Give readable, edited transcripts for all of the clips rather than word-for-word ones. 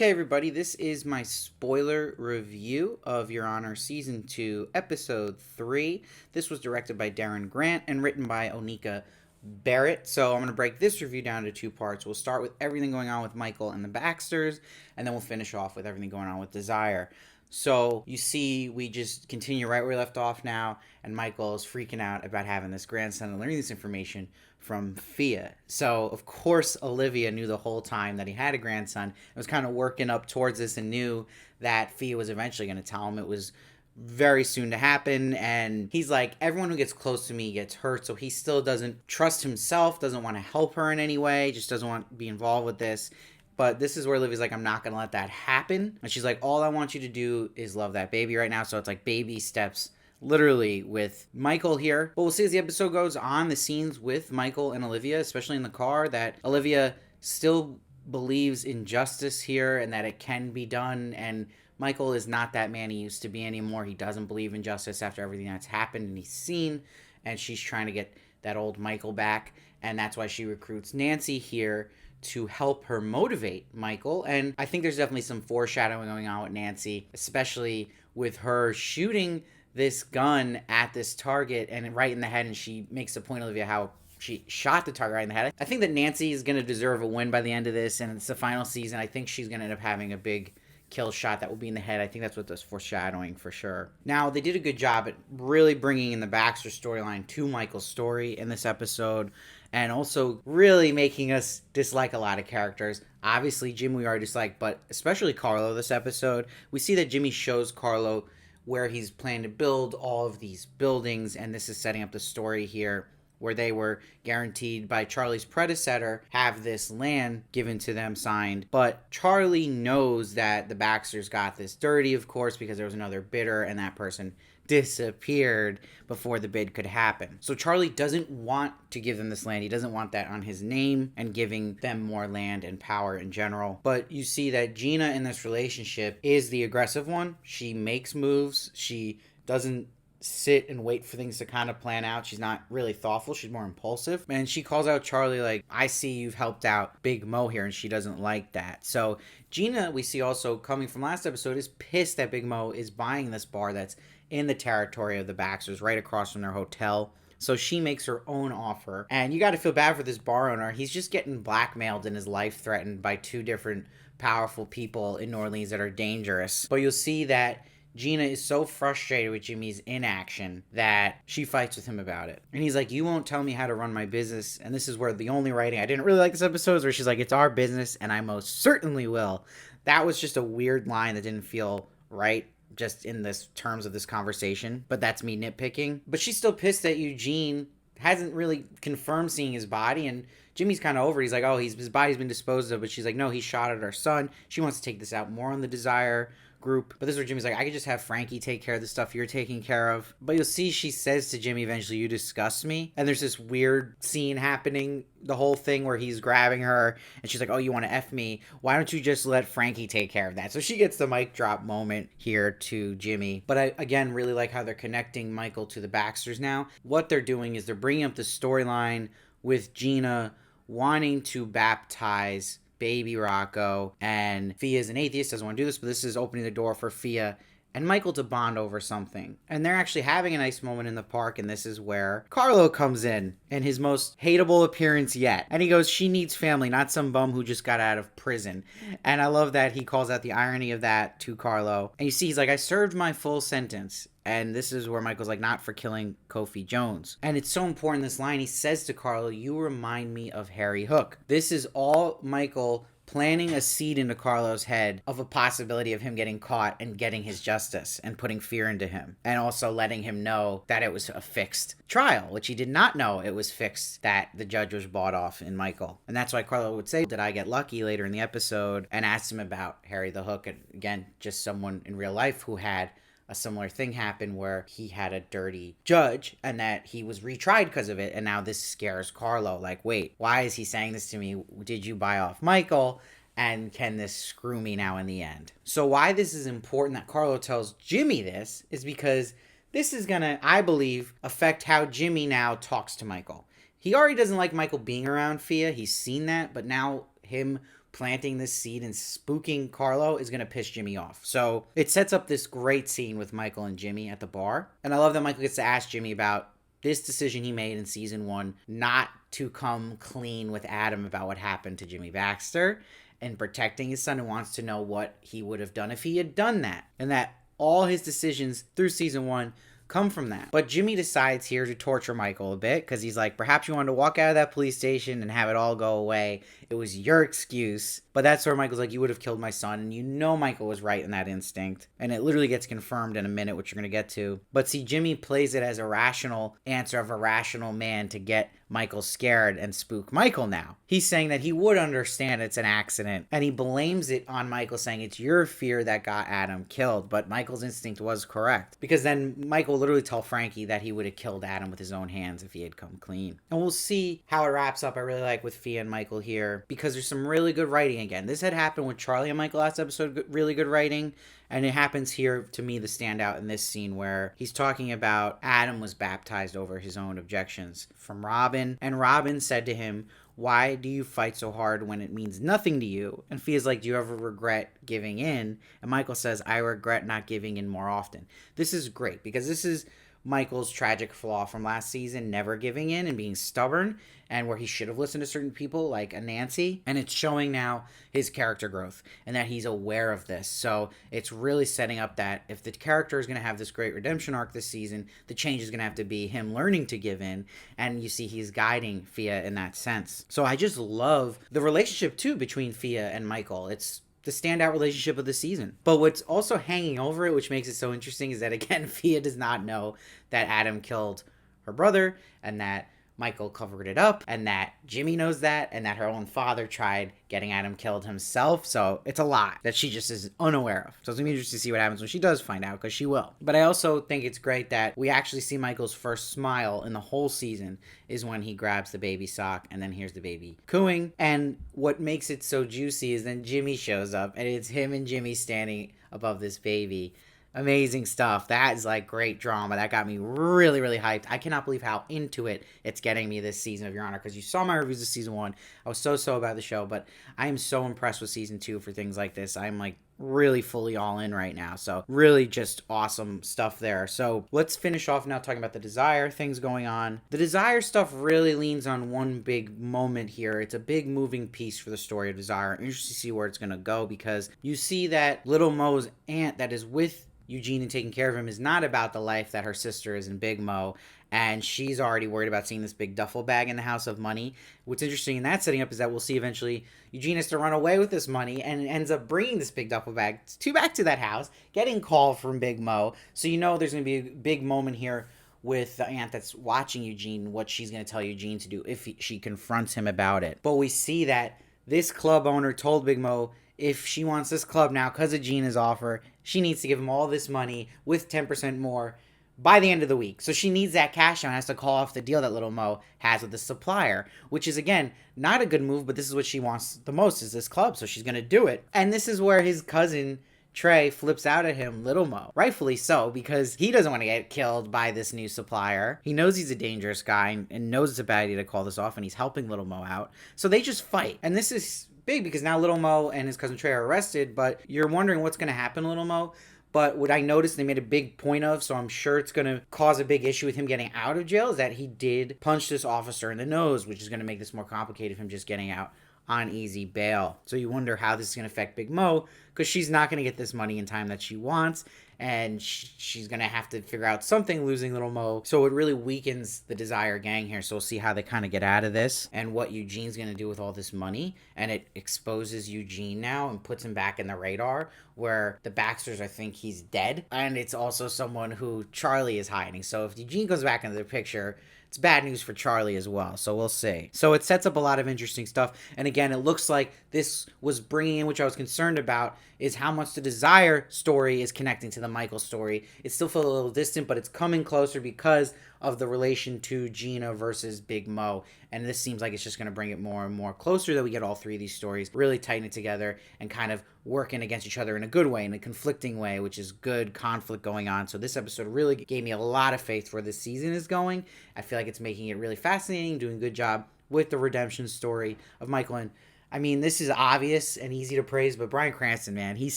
Okay, everybody, this is my spoiler review of Your Honor Season 2, Episode 3. This was directed by Darren Grant and written by Onika Barrett. So I'm going to break this review down to two parts. We'll start with everything going on with Michael and the Baxters, and then we'll finish off with everything going on with Desire. So you see, we just continue right where we left off now, and Michael is freaking out about having this grandson and learning this information from Fia. So, of course, Olivia knew the whole time that he had a grandson. It was kind of working up towards this and knew that Fia was eventually going to tell him. It was very soon to happen, and he's like, everyone who gets close to me gets hurt, so he still doesn't trust himself, doesn't want to help her in any way, just doesn't want to be involved with this. But this is where Olivia's like, I'm not going to let that happen. And she's like, all I want you to do is love that baby right now. So it's like baby steps literally with Michael here. But we'll see as the episode goes on, the scenes with Michael and Olivia, especially in the car, that Olivia still believes in justice here and that it can be done. And Michael is not that man he used to be anymore. He doesn't believe in justice after everything that's happened and he's seen. And she's trying to get that old Michael back. And that's why she recruits Nancy here to help her motivate Michael. And I think there's definitely some foreshadowing going on with Nancy, especially with her shooting this gun at this target and right in the head, and she makes the point, Olivia, how she shot the target right in the head. I think that Nancy is going to deserve a win by the end of this, and it's the final season. I think she's going to end up having a big kill shot that will be in the head. I think that's what this foreshadowing for sure. Now, they did a good job at really bringing in the Baxter storyline to Michael's story in this episode, and also really making us dislike a lot of characters. Obviously, Jim we already disliked, but especially Carlo this episode. We see that Jimmy shows Carlo where he's planning to build all of these buildings, and this is setting up the story here where they were guaranteed by Charlie's predecessor have this land given to them signed. But Charlie knows that the Baxters got this dirty, of course, because there was another bidder and that person disappeared before the bid could happen. So Charlie doesn't want to give them this land. He doesn't want that on his name and giving them more land and power in general. But you see that Gina in this relationship is the aggressive one. She makes moves. She doesn't sit and wait for things to kind of plan out. She's not really thoughtful. She's more impulsive. And she calls out Charlie like, I see you've helped out Big Mo here, and she doesn't like that. So Gina, we see also coming from last episode, is pissed that Big Mo is buying this bar that's in the territory of the Baxters, right across from their hotel. So she makes her own offer. And you got to feel bad for this bar owner. He's just getting blackmailed and his life threatened by two different powerful people in New Orleans that are dangerous. But you'll see that Gina is so frustrated with Jimmy's inaction that she fights with him about it. And he's like, you won't tell me how to run my business. And this is where the only writing I didn't really like this episode is where she's like, it's our business and I most certainly will. That was just a weird line that didn't feel right just in this terms of this conversation. But that's me nitpicking. But she's still pissed that Eugene hasn't really confirmed seeing his body, and Jimmy's kind of over it. He's like, oh, his body's been disposed of. But she's like, no, he shot at our son. She wants to take this out more on the Desire group. But this is where Jimmy's like, I could just have Frankie take care of the stuff you're taking care of. But you'll see she says to Jimmy eventually, you disgust me. And there's this weird scene happening, the whole thing where he's grabbing her and she's like, oh, you want to F me? Why don't you just let Frankie take care of that? So she gets the mic drop moment here to Jimmy. But I, again, really like how they're connecting Michael to the Baxters now. What they're doing is they're bringing up the storyline with Gina wanting to baptize baby Rocco, and Fia is an atheist, doesn't want to do this, but this is opening the door for Fia and Michael to bond over something. And they're actually having a nice moment in the park, and this is where Carlo comes in his most hateable appearance yet. And he goes, she needs family, not some bum who just got out of prison. And I love that he calls out the irony of that to Carlo. And you see, he's like, I served my full sentence. And this is where Michael's like, not for killing Kofi Jones. And it's so important, this line. He says to Carlo, you remind me of Harry Hook. This is all Michael planting a seed into Carlo's head of a possibility of him getting caught and getting his justice and putting fear into him. And also letting him know that it was a fixed trial, which he did not know it was fixed, that the judge was bought off in Michael. And that's why Carlo would say, did I get lucky later in the episode, and asked him about Harry the Hook. And again, just someone in real life who had a similar thing happened where he had a dirty judge and that he was retried because of it. And now this scares Carlo. Like, wait, why is he saying this to me? Did you buy off Michael? And can this screw me now in the end? So why this is important that Carlo tells Jimmy this is because this is going to, I believe, affect how Jimmy now talks to Michael. He already doesn't like Michael being around Fia. He's seen that. But now him planting this seed and spooking Carlo is going to piss Jimmy off. So it sets up this great scene with Michael and Jimmy at the bar. And I love that Michael gets to ask Jimmy about this decision he made in season 1 not to come clean with Adam about what happened to Jimmy Baxter and protecting his son, and wants to know what he would have done if he had done that. And that all his decisions through season 1 come from that. But Jimmy decides here to torture Michael a bit because he's like, perhaps you wanted to walk out of that police station and have it all go away. It was your excuse. But that's where Michael's like, you would have killed my son. And you know Michael was right in that instinct. And it literally gets confirmed in a minute, which you're going to get to. But see, Jimmy plays it as a rational answer of a rational man to get Michael scared and spook Michael now. He's saying that he would understand it's an accident. And he blames it on Michael, saying it's your fear that got Adam killed. But Michael's instinct was correct. Because then Michael literally tell Frankie that he would have killed Adam with his own hands if he had come clean. And we'll see how it wraps up. I really like with Fia and Michael here because there's some really good writing again. This had happened with Charlie and Michael last episode, really good writing. And it happens here, to me, the standout in this scene where he's talking about Adam was baptized over his own objections from Robin. And Robin said to him, why do you fight so hard when it means nothing to you? And Fia's like, do you ever regret giving in? And Michael says, I regret not giving in more often. This is great because this is Michael's tragic flaw from last season, never giving in and being stubborn, and where he should have listened to certain people like a Nancy. And it's showing now his character growth and that he's aware of this. So it's really setting up that if the character is going to have this great redemption arc this season, the change is going to have to be him learning to give in. And you see he's guiding Fia in that sense. So I just love the relationship too between Fia and Michael. It's the standout relationship of the season. But what's also hanging over it, which makes it so interesting, is that, again, Fia does not know that Adam killed her brother and that Michael covered it up and that Jimmy knows that and that her own father tried getting Adam killed himself. So it's a lot that she just is unaware of. So it's going to be interesting to see what happens when she does find out, because she will. But I also think it's great that we actually see Michael's first smile in the whole season is when he grabs the baby sock and then hears the baby cooing. And what makes it so juicy is then Jimmy shows up and it's him and Jimmy standing above this baby. Amazing stuff. That is like great drama. That got me really, really hyped. I cannot believe how into it's getting me this season of Your Honor, because you saw my reviews of season 1. I was so about the show, but I am so impressed with season 2 for things like this. I'm like really fully all in right now. So really just awesome stuff there. So let's finish off now talking about the Desire things going on. The Desire stuff really leans on one big moment here. It's a big moving piece for the story of Desire. I'm interested to see where it's going to go, because you see that little Mo's aunt that is with Eugene and taking care of him is not about the life that her sister is in Big Mo, and she's already worried about seeing this big duffel bag in the house of money. What's interesting in that setting up is that we'll see eventually Eugene has to run away with this money and ends up bringing this big duffel bag back to that house, getting called from Big Mo. So you know there's going to be a big moment here with the aunt that's watching Eugene, what she's going to tell Eugene to do if she confronts him about it. But we see that this club owner told Big Mo if she wants this club now because of Gina's offer, she needs to give him all this money with 10% more by the end of the week. So she needs that cash and has to call off the deal that little Mo has with the supplier, which is, again, not a good move, but this is what she wants the most, is this club. So she's going to do it. And this is where his cousin Trey flips out at him, little Mo. Rightfully so, because he doesn't want to get killed by this new supplier. He knows he's a dangerous guy and knows it's a bad idea to call this off, and he's helping little Mo out. So they just fight. And this is big because now little Mo and his cousin Trey are arrested, but you're wondering what's going to happen to little Mo. But what I noticed they made a big point of, so I'm sure it's going to cause a big issue with him getting out of jail, is that he did punch this officer in the nose, which is going to make this more complicated, him just getting out on easy bail. So you wonder how this is going to affect Big Mo, because she's not going to get this money in time that she wants, and she's going to have to figure out something losing little Mo. So it really weakens the Desire gang here. So we'll see how they kind of get out of this and what Eugene's going to do with all this money. And it exposes Eugene now and puts him back in the radar, where the Baxters, I think he's dead. And it's also someone who Charlie is hiding. So if Eugene goes back into the picture, it's bad news for Charlie as well, so we'll see. So it sets up a lot of interesting stuff, and again, it looks like this was bringing in, which I was concerned about, is how much the Desire story is connecting to the Michael story. It still feels a little distant, but it's coming closer because of the relation to Gina versus Big Mo, and this seems like it's just going to bring it more and more closer, that we get all three of these stories really tighten it together and kind of working against each other in a good way, in a conflicting way, which is good conflict going on. So this episode really gave me a lot of faith for where this season is going. I feel like it's making it really fascinating, doing a good job with the redemption story of Michael and I mean, this is obvious and easy to praise, but Bryan Cranston, man, he's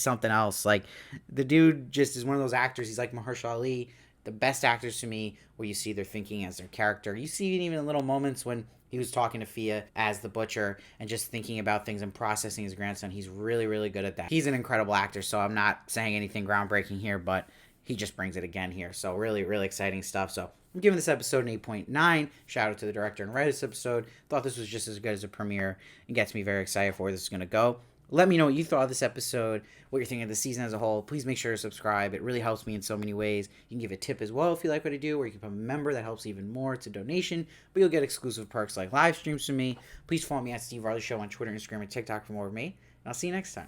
something else. Like, the dude just is one of those actors. He's like Mahershala Ali, the best actors to me, where you see they're thinking as their character. You see it even in little moments when he was talking to Fia as the butcher and just thinking about things and processing his grandson. He's really, really good at that. He's an incredible actor, so I'm not saying anything groundbreaking here, but he just brings it again here. So really, really exciting stuff. So I'm giving this episode an 8.9. Shout out to the director and writer of this episode. Thought this was just as good as a premiere and gets me very excited for where this is going to go. Let me know what you thought of this episode, what you're thinking of the season as a whole. Please make sure to subscribe. It really helps me in so many ways. You can give a tip as well if you like what I do, or you can become a member. That helps even more. It's a donation, but you'll get exclusive perks like live streams from me. Please follow me at Steve Varley Show on Twitter, Instagram, and TikTok for more of me. And I'll see you next time.